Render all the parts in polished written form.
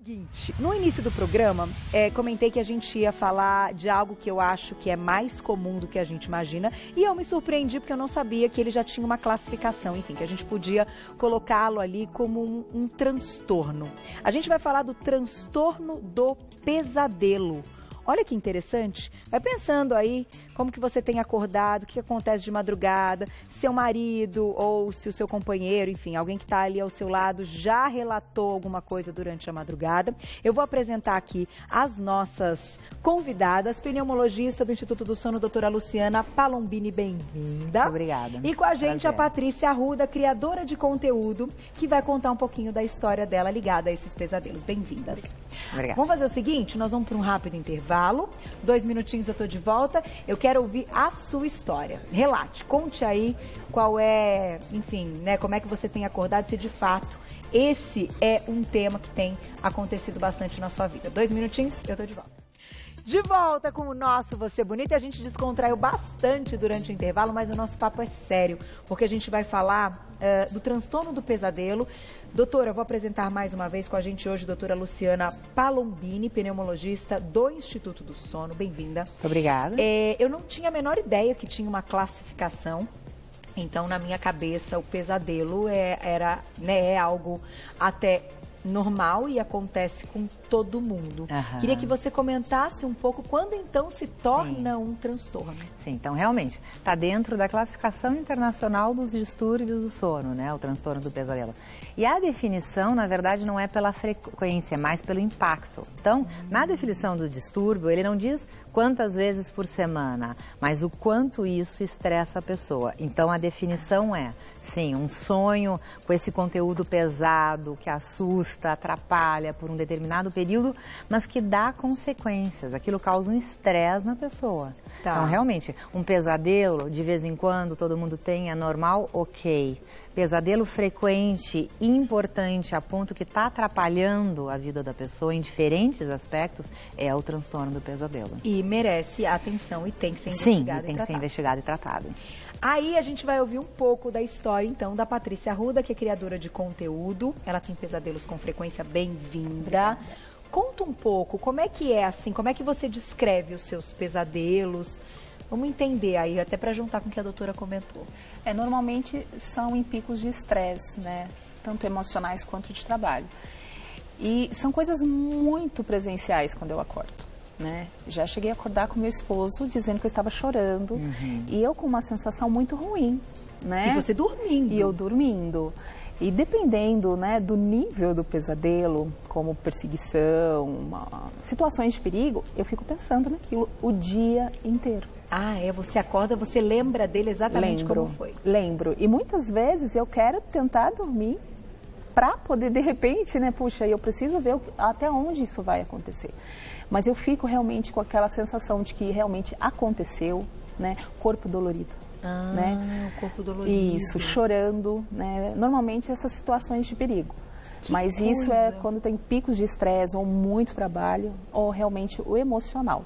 Seguinte, no início do programa, comentei que a gente ia falar de algo que eu acho que é mais comum do que a gente imagina, e eu me surpreendi porque eu não sabia que ele já tinha uma classificação, enfim, que a gente podia colocá-lo ali como um transtorno. A gente vai falar do transtorno do pesadelo. Olha que interessante, vai pensando aí como que você tem acordado, o que acontece de madrugada, seu marido ou se o seu companheiro, enfim, alguém que está ali ao seu lado já relatou alguma coisa durante a madrugada. Eu vou apresentar aqui as nossas convidadas, pneumologista do Instituto do Sono, doutora Luciana Palombini, bem-vinda. Obrigada. E com a gente a Patrícia Arruda, criadora de conteúdo, que vai contar um pouquinho da história dela ligada a esses pesadelos. Bem-vindas. Obrigada. Vamos fazer o seguinte, nós vamos para um rápido intervalo. 2 minutinhos eu tô de volta. Eu quero ouvir a sua história. Relate, conte aí qual é, enfim, né, como é que você tem acordado, se de fato esse é um tema que tem acontecido bastante na sua vida. 2 minutinhos, eu tô de volta. De volta com o nosso Você Bonita. A gente descontraiu bastante durante o intervalo, mas o nosso papo é sério, porque a gente vai falar do transtorno do pesadelo. Doutora, eu vou apresentar mais uma vez com a gente hoje a doutora Luciana Palombini, pneumologista do Instituto do Sono. Bem-vinda. Obrigada. Eu não tinha a menor ideia que tinha uma classificação. Então, na minha cabeça, o pesadelo é algo até normal e acontece com todo mundo. Aham. Queria que você comentasse um pouco quando então se torna um transtorno. Sim, então realmente está dentro da classificação internacional dos distúrbios do sono, né? O transtorno do pesadelo. E a definição, na verdade, não é pela frequência, é mais pelo impacto. Então, na definição do distúrbio, ele não diz quantas vezes por semana, mas o quanto isso estressa a pessoa. Então, a definição é, sim, um sonho com esse conteúdo pesado, que assusta, atrapalha por um determinado período, mas que dá consequências. Aquilo causa um estresse na pessoa. Tá. Então, realmente, um pesadelo, de vez em quando, todo mundo tem, é normal, ok. Pesadelo frequente, importante, a ponto que está atrapalhando a vida da pessoa em diferentes aspectos, é o transtorno do pesadelo. E merece atenção e tem que ser investigado. Sim, tem que ser investigado e tratado. Aí a gente vai ouvir um pouco da história, então, da Patrícia Arruda, que é criadora de conteúdo. Ela tem pesadelos com frequência. Bem-vinda. Conta um pouco, como é que é assim, como é que você descreve os seus pesadelos? Vamos entender aí, até para juntar com o que a doutora comentou. Normalmente são em picos de estresse, né? Tanto emocionais quanto de trabalho. E são coisas muito presenciais quando eu acordo, né? Já cheguei a acordar com meu esposo dizendo que eu estava chorando. E eu com uma sensação muito ruim, né? E você dormindo. E eu dormindo. E dependendo, né, do nível do pesadelo, como perseguição, situações de perigo, eu fico pensando naquilo o dia inteiro. Ah, você acorda, você lembra dele exatamente como foi? Lembro. E muitas vezes eu quero tentar dormir para poder, de repente, né, puxa, eu preciso ver até onde isso vai acontecer. Mas eu fico realmente com aquela sensação de que realmente aconteceu, né, corpo dolorido. Né? O corpo dolorido. Isso, chorando, né? Normalmente essas situações de perigo. Mas isso é quando tem picos de estresse ou muito trabalho ou realmente o emocional.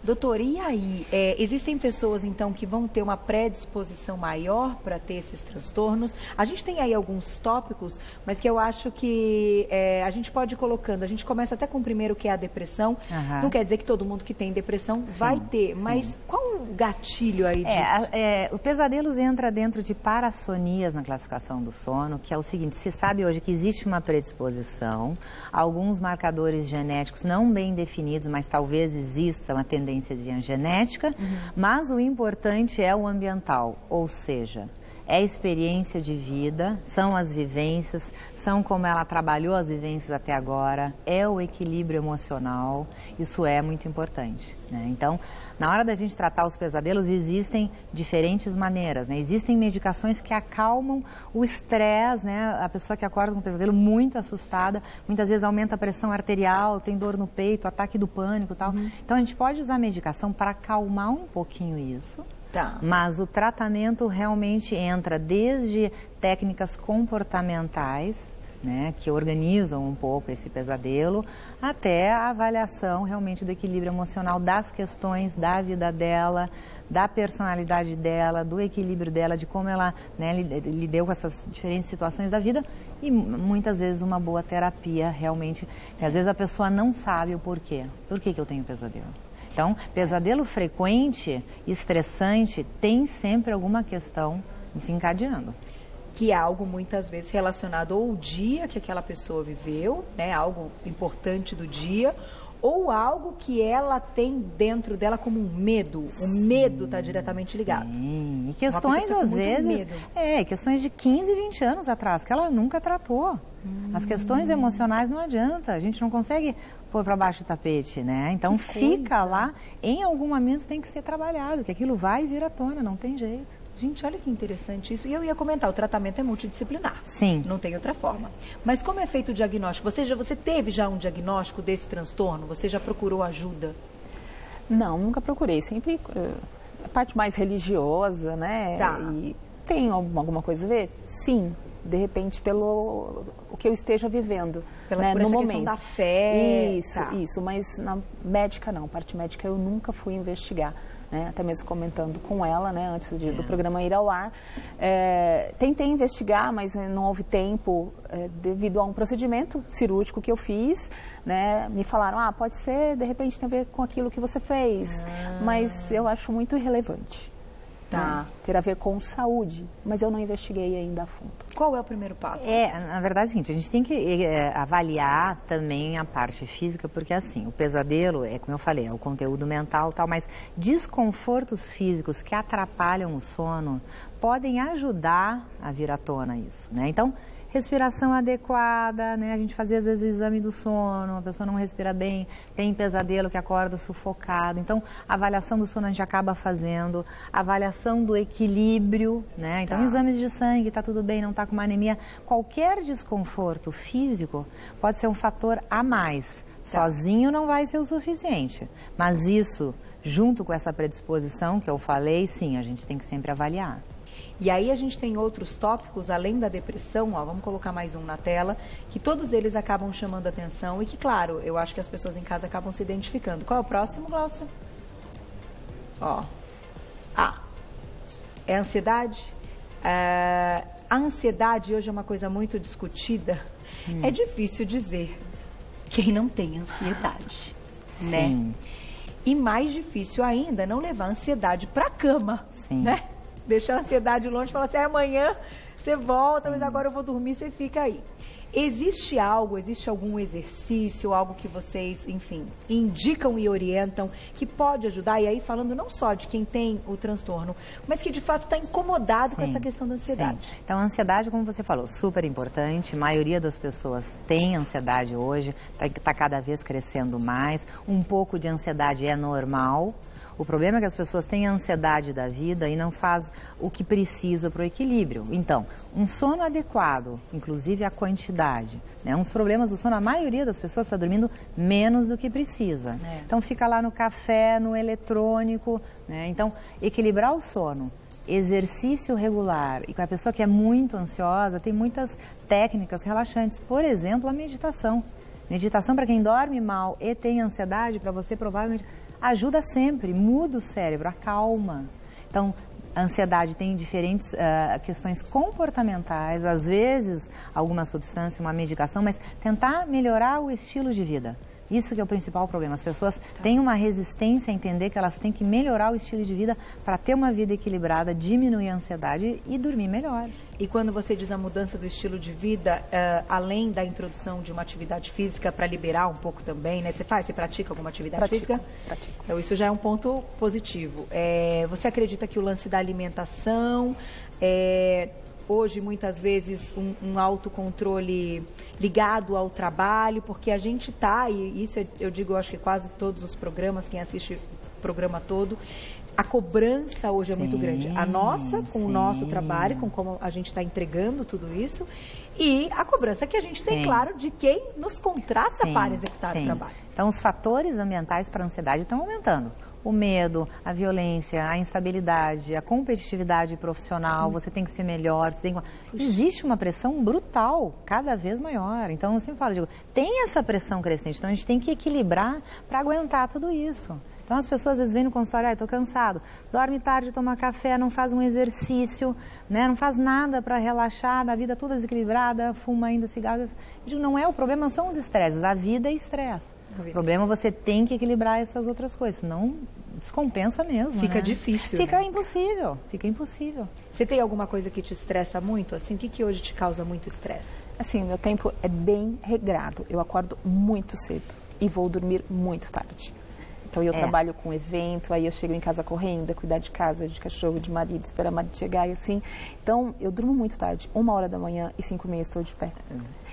Doutor, e aí? Existem pessoas, então, que vão ter uma predisposição maior para ter esses transtornos? A gente tem aí alguns tópicos, mas que eu acho que a gente pode ir colocando. A gente começa até com o primeiro, que é a depressão. Não quer dizer que todo mundo que tem depressão vai ter, mas qual o gatilho aí disso? O pesadelos entra dentro de parassonias na classificação do sono, que é o seguinte, se sabe hoje que existe uma predisposição, alguns marcadores genéticos não bem definidos, mas talvez exista uma tendência genética, mas o importante é o ambiental, ou seja, é a experiência de vida, são as vivências, são como ela trabalhou as vivências até agora, é o equilíbrio emocional, isso é muito importante, né? Então, na hora da gente tratar os pesadelos, existem diferentes maneiras, né? Existem medicações que acalmam o estresse, né? A pessoa que acorda com um pesadelo muito assustada, muitas vezes aumenta a pressão arterial, tem dor no peito, ataque do pânico e tal. Então, a gente pode usar medicação para acalmar um pouquinho isso. Tá. Mas o tratamento realmente entra desde técnicas comportamentais, né, que organizam um pouco esse pesadelo, até a avaliação realmente do equilíbrio emocional, das questões da vida dela, da personalidade dela, do equilíbrio dela, de como ela, né, lidou com essas diferentes situações da vida, e muitas vezes uma boa terapia realmente. Às vezes a pessoa não sabe o porquê. Por que eu tenho pesadelo? Então, pesadelo frequente, estressante, tem sempre alguma questão desencadeando. Que é algo muitas vezes relacionado ao dia que aquela pessoa viveu, né, algo importante do dia, ou algo que ela tem dentro dela como um medo. O medo está diretamente ligado. Sim, e questões às vezes, questões de 15, 20 anos atrás, que ela nunca tratou. As questões emocionais não adianta, a gente não consegue pôr para baixo do tapete, né? Então fica lá, em algum momento tem que ser trabalhado, que aquilo vai vir à tona, não tem jeito. Gente, olha que interessante isso. E eu ia comentar, o tratamento é multidisciplinar. Sim. Não tem outra forma. Mas como é feito o diagnóstico? Você teve já um diagnóstico desse transtorno? Você já procurou ajuda? Não, nunca procurei. Sempre a parte mais religiosa, né? Tá. E tem alguma coisa a ver? Sim. De repente, pelo o que eu esteja vivendo, né, no momento da fé. Isso, mas na médica não, parte médica eu nunca fui investigar, né, até mesmo comentando com ela, né, antes do programa ir ao ar. Tentei investigar, mas não houve tempo devido a um procedimento cirúrgico que eu fiz, né, me falaram, pode ser, de repente tem a ver com aquilo que você fez, mas eu acho muito irrelevante. Tá. Ter a ver com saúde, mas eu não investiguei ainda a fundo. Qual é o primeiro passo? Na verdade é o seguinte, a gente tem que avaliar também a parte física, porque assim, o pesadelo como eu falei, é o conteúdo mental e tal, mas desconfortos físicos que atrapalham o sono podem ajudar a vir à tona isso, né? Então, respiração adequada, né? A gente fazia às vezes o exame do sono, a pessoa não respira bem, tem pesadelo que acorda sufocado. Então, a avaliação do sono a gente acaba fazendo, avaliação do equilíbrio, né? Então, exames de sangue, tá tudo bem, não tá com uma anemia. Qualquer desconforto físico pode ser um fator a mais. Sozinho não vai ser o suficiente, mas isso, junto com essa predisposição que eu falei, sim, a gente tem que sempre avaliar. E aí a gente tem outros tópicos, além da depressão, vamos colocar mais um na tela, que todos eles acabam chamando atenção e que, claro, eu acho que as pessoas em casa acabam se identificando. Qual é o próximo, Glaucia? É a ansiedade. A ansiedade hoje é uma coisa muito discutida. É difícil dizer quem não tem ansiedade, né? E mais difícil ainda não levar a ansiedade para a cama, né? Deixar a ansiedade longe e falar assim, amanhã você volta, mas agora eu vou dormir, você fica aí. Existe algum exercício, algo que vocês, enfim, indicam e orientam que pode ajudar? E aí falando não só de quem tem o transtorno, mas que de fato está incomodado com essa questão da ansiedade. Então a ansiedade, como você falou, super importante. A maioria das pessoas tem ansiedade hoje, está cada vez crescendo mais. Um pouco de ansiedade é normal. O problema é que as pessoas têm a ansiedade da vida e não fazem o que precisa para o equilíbrio. Então, um sono adequado, inclusive a quantidade, né? Uns problemas do sono, a maioria das pessoas está dormindo menos do que precisa. Então, fica lá no café, no eletrônico, né? Então, equilibrar o sono, exercício regular. E com a pessoa que é muito ansiosa, tem muitas técnicas relaxantes. Por exemplo, a meditação. Meditação para quem dorme mal e tem ansiedade, para você provavelmente ajuda sempre, muda o cérebro, acalma. Então, a ansiedade tem diferentes questões comportamentais, às vezes alguma substância, uma medicação, mas tentar melhorar o estilo de vida. Isso que é o principal problema. As pessoas têm uma resistência a entender que elas têm que melhorar o estilo de vida para ter uma vida equilibrada, diminuir a ansiedade e dormir melhor. E quando você diz a mudança do estilo de vida, além da introdução de uma atividade física para liberar um pouco também, né? Você pratica alguma atividade física? Pratico. Então isso já é um ponto positivo. Você acredita que o lance da alimentação hoje, muitas vezes, um autocontrole ligado ao trabalho, porque a gente e isso eu digo, eu acho que quase todos os programas, quem assiste o programa todo, a cobrança hoje é muito grande. A nossa, com o nosso trabalho, com como a gente está entregando tudo isso, e a cobrança que a gente tem, claro, de quem nos contrata para executar o trabalho. Então, os fatores ambientais para a ansiedade estão aumentando. o medo, a violência, a instabilidade, a competitividade profissional, você tem que ser melhor, existe uma pressão brutal, cada vez maior. Então, eu sempre falo, tem essa pressão crescente, então a gente tem que equilibrar para aguentar tudo isso. Então, as pessoas às vezes vêm no consultório, estou cansado, dorme tarde, toma café, não faz um exercício, né? Não faz nada para relaxar, a vida toda desequilibrada, fuma ainda cigarro. Eu digo, não é o problema, são os estresses, a vida é estresse. O problema é você tem que equilibrar essas outras coisas, senão descompensa mesmo. Fica né? difícil. Fica né? impossível, fica impossível. Você tem alguma coisa que te estressa muito? Assim, o que hoje te causa muito estresse? Assim, meu tempo é bem regrado. Eu acordo muito cedo e vou dormir muito tarde. Então, eu trabalho com evento, aí eu chego em casa correndo, cuidar de casa, de cachorro, de marido, esperar o marido chegar e assim. Então, eu durmo muito tarde, 1h da manhã e 5h30 estou de pé.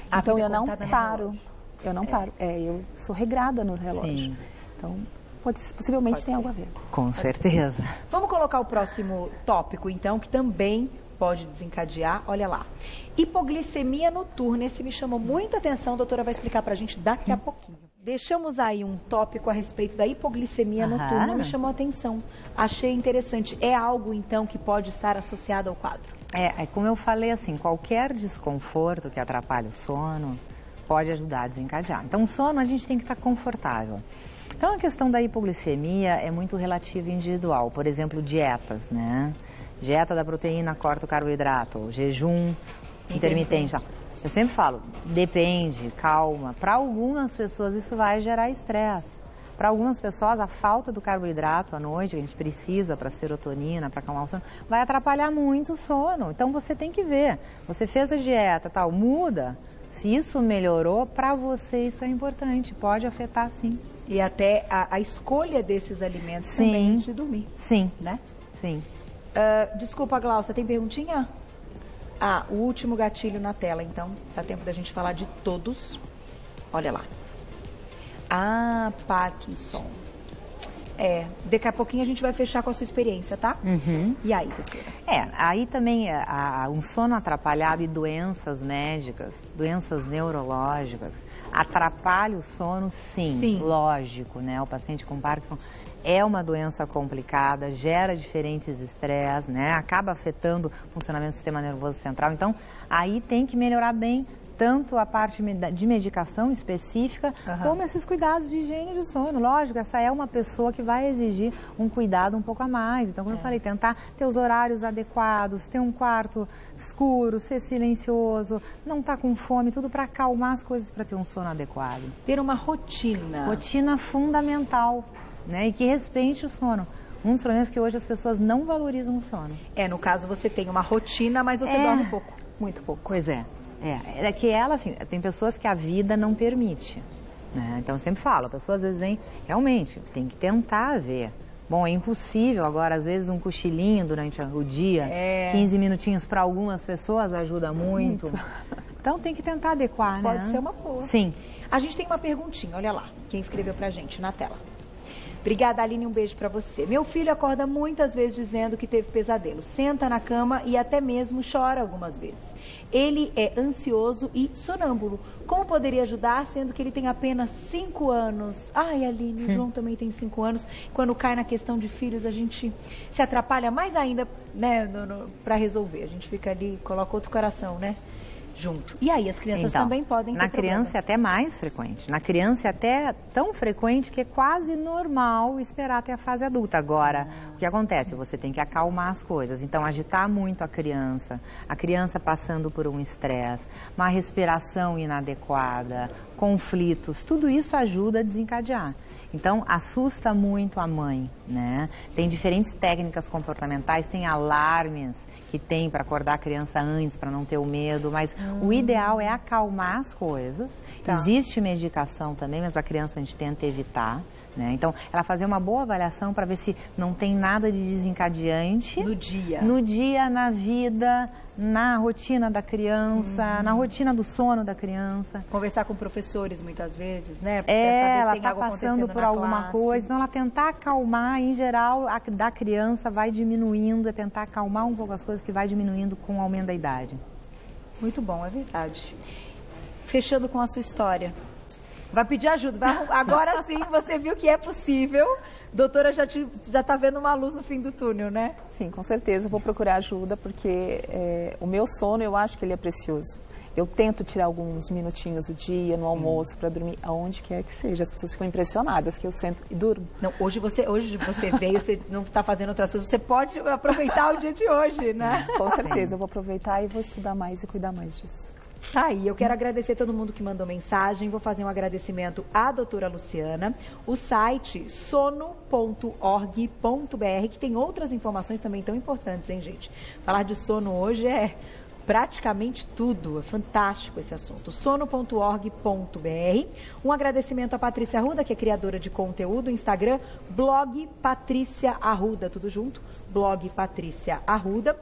Então, eu não paro. Eu não paro. Eu sou regrada no relógio. Sim. Então, possivelmente tem algo a ver. Com certeza. Vamos colocar o próximo tópico, então, que também pode desencadear. Olha lá. Hipoglicemia noturna. Esse me chamou muita atenção. A doutora vai explicar pra gente daqui a pouquinho. Deixamos aí um tópico a respeito da hipoglicemia noturna. Me chamou a atenção. Achei interessante. É algo, então, que pode estar associado ao quadro? Como eu falei, assim, qualquer desconforto que atrapalhe o sono pode ajudar a desencadear. Então, o sono a gente tem que estar confortável. Então, a questão da hipoglicemia é muito relativa e individual. Por exemplo, dietas, né? Dieta da proteína corta o carboidrato, jejum intermitente. Eu sempre falo, depende, calma. Para algumas pessoas isso vai gerar estresse. Para algumas pessoas a falta do carboidrato à noite, que a gente precisa para serotonina, para acalmar o sono, vai atrapalhar muito o sono. Então, você tem que ver. Você fez a dieta, tal, muda. Se isso melhorou, para você isso é importante, pode afetar sim. E até a escolha desses alimentos também antes de dormir. Sim, né? Sim. Desculpa, Glaucia, tem perguntinha? O último gatilho na tela, então. Dá tempo da gente falar de todos. Olha lá. Parkinson. Daqui a pouquinho a gente vai fechar com a sua experiência, tá? Uhum. E aí, doutora? Aí também um sono atrapalhado e doenças médicas, doenças neurológicas, atrapalha o sono, sim, lógico, né? O paciente com Parkinson é uma doença complicada, gera diferentes estresses, né? Acaba afetando o funcionamento do sistema nervoso central. Então, aí tem que melhorar bem tanto a parte de medicação específica, como esses cuidados de higiene de sono. Lógico, essa é uma pessoa que vai exigir um cuidado um pouco a mais. Então, como eu falei, tentar ter os horários adequados, ter um quarto escuro, ser silencioso, não estar com fome, tudo para acalmar as coisas, para ter um sono adequado. Ter uma rotina. Rotina fundamental, né? E que respeite o sono. Um dos problemas é que hoje as pessoas não valorizam o sono. No caso, você tem uma rotina, mas você dorme pouco. Muito pouco. Pois é. É que ela, assim, tem pessoas que a vida não permite, né? Então, eu sempre falo, a pessoa às vezes vem, realmente, tem que tentar ver. Bom, é impossível, agora, às vezes, um cochilinho durante o dia, 15 minutinhos para algumas pessoas ajuda muito. Então, tem que tentar adequar, né? Pode ser uma boa. Sim. A gente tem uma perguntinha, olha lá, quem escreveu pra gente na tela. Obrigada, Aline, um beijo pra você. Meu filho acorda muitas vezes dizendo que teve pesadelo. Senta na cama e até mesmo chora algumas vezes. Ele é ansioso e sonâmbulo. Como poderia ajudar, sendo que ele tem apenas 5 anos? Ai, Aline, o João também tem 5 anos. Quando cai na questão de filhos, a gente se atrapalha mais ainda, né, para resolver. A gente fica ali, coloca outro coração, né, junto. E aí, as crianças também podem ter na criança é até mais frequente. Na criança é até tão frequente que é quase normal esperar até a fase adulta. Agora, o que acontece? Você tem que acalmar as coisas. Então, agitar muito a criança passando por um estresse, uma respiração inadequada, conflitos, tudo isso ajuda a desencadear. Então, assusta muito a mãe, né? Tem diferentes técnicas comportamentais, tem alarmes que tem para acordar a criança antes, para não ter o medo, mas o ideal é acalmar as coisas. Existe medicação também, mas para a criança a gente tenta evitar, né? Então, ela fazer uma boa avaliação para ver se não tem nada de desencadeante. No dia, na vida, na rotina da criança, na rotina do sono da criança. Conversar com professores muitas vezes, né? Ela está passando por alguma coisa, então ela tentar acalmar, em geral, a da criança vai diminuindo, tentar acalmar um pouco as coisas que vai diminuindo com o aumento da idade. Muito bom, é verdade. Fechando com a sua história. Vai pedir ajuda, agora sim você viu que é possível, doutora já está vendo uma luz no fim do túnel, né? Sim, com certeza. Eu vou procurar ajuda, porque o meu sono, eu acho que ele é precioso. Eu tento tirar alguns minutinhos do dia, no almoço, para dormir, aonde quer que seja. As pessoas ficam impressionadas que eu sento e durmo. Não, hoje você veio, você não está fazendo outras coisas, você pode aproveitar o dia de hoje, né? Com certeza, eu vou aproveitar e vou estudar mais e cuidar mais disso. Tá aí, eu quero agradecer todo mundo que mandou mensagem, vou fazer um agradecimento à doutora Luciana, o site sono.org.br, que tem outras informações também tão importantes, hein, gente? Falar de sono hoje é praticamente tudo, é fantástico esse assunto, sono.org.br. Um agradecimento à Patrícia Arruda, que é criadora de conteúdo, Instagram, blog Patrícia Arruda, tudo junto, blog Patrícia Arruda.